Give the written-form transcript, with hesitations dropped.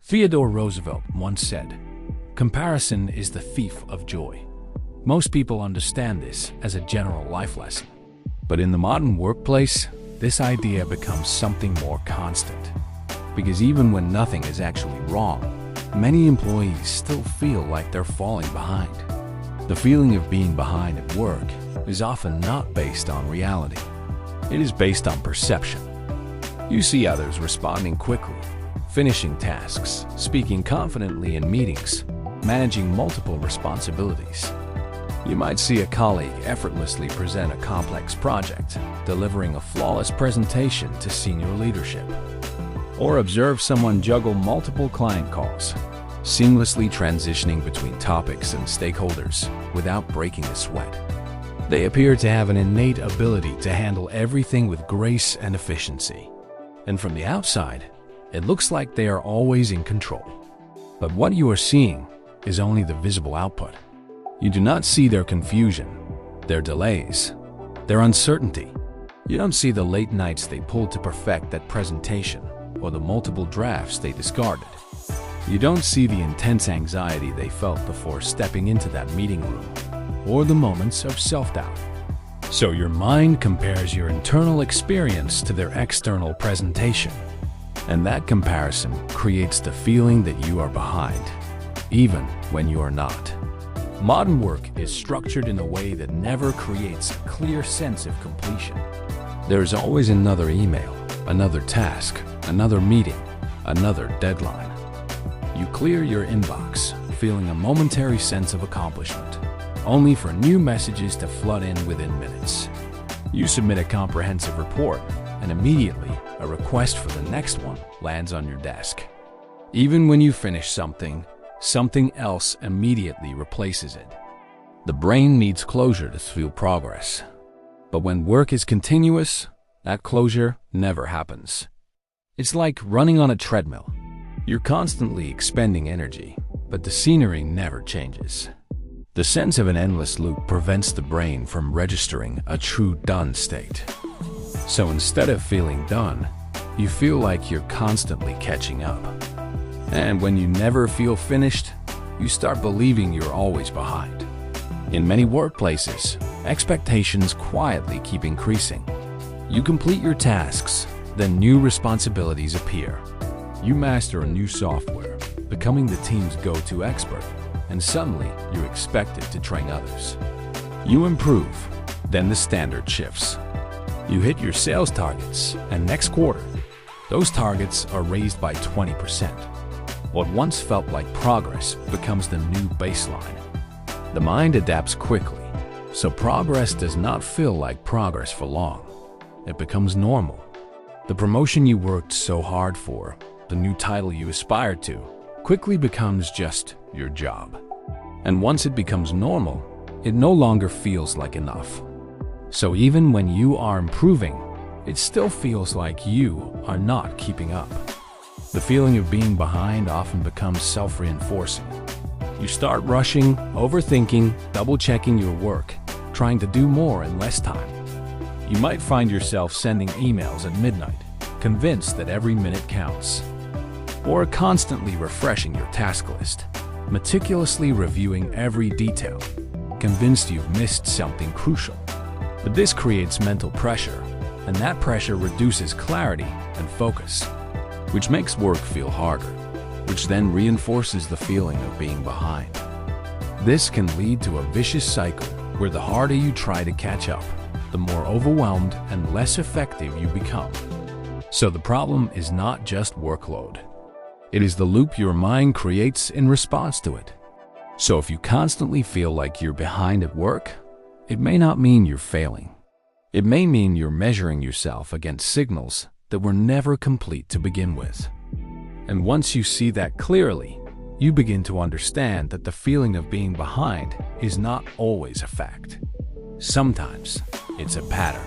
Theodore Roosevelt once said, "Comparison is the thief of joy." Most people understand this as a general life lesson. But in the modern workplace, this idea becomes something more constant. Because even when nothing is actually wrong, many employees still feel like they're falling behind. The feeling of being behind at work is often not based on reality. It is based on perception. You see others responding quickly, finishing tasks, speaking confidently in meetings, managing multiple responsibilities. You might see a colleague effortlessly present a complex project, delivering a flawless presentation to senior leadership. Or observe someone juggle multiple client calls, seamlessly transitioning between topics and stakeholders without breaking a sweat. They appear to have an innate ability to handle everything with grace and efficiency. And from the outside, it looks like they are always in control. But what you are seeing is only the visible output. You do not see their confusion, their delays, their uncertainty. You don't see the late nights they pulled to perfect that presentation or the multiple drafts they discarded. You don't see the intense anxiety they felt before stepping into that meeting room or the moments of self-doubt. So your mind compares your internal experience to their external presentation. And that comparison creates the feeling that you are behind, even when you are not. Modern work is structured in a way that never creates a clear sense of completion. There's always another email, another task, another meeting, another deadline. You clear your inbox, feeling a momentary sense of accomplishment, only for new messages to flood in within minutes. You submit a comprehensive report, and immediately a request for the next one lands on your desk. Even when you finish something, something else immediately replaces it. The brain needs closure to feel progress. But when work is continuous, that closure never happens. It's like running on a treadmill. You're constantly expending energy, but the scenery never changes. The sense of an endless loop prevents the brain from registering a true done state. So instead of feeling done, you feel like you're constantly catching up. And when you never feel finished, you start believing you're always behind. In many workplaces, expectations quietly keep increasing. You complete your tasks, then new responsibilities appear. You master a new software, becoming the team's go-to expert, and suddenly you're expected to train others. You improve, then the standard shifts. You hit your sales targets, and next quarter, those targets are raised by 20%. What once felt like progress becomes the new baseline. The mind adapts quickly, so progress does not feel like progress for long. It becomes normal. The promotion you worked so hard for, the new title you aspired to, quickly becomes just your job. And once it becomes normal, it no longer feels like enough. So even when you are improving, it still feels like you are not keeping up. The feeling of being behind often becomes self-reinforcing. You start rushing, overthinking, double-checking your work, trying to do more in less time. You might find yourself sending emails at midnight, convinced that every minute counts. Or constantly refreshing your task list, meticulously reviewing every detail, convinced you've missed something crucial. But this creates mental pressure, and that pressure reduces clarity and focus, which makes work feel harder, which then reinforces the feeling of being behind. This can lead to a vicious cycle where the harder you try to catch up, the more overwhelmed and less effective you become. So the problem is not just workload. It is the loop your mind creates in response to it. So if you constantly feel like you're behind at work, it may not mean you're failing. It may mean you're measuring yourself against signals that were never complete to begin with. And once you see that clearly, you begin to understand that the feeling of being behind is not always a fact. Sometimes it's a pattern.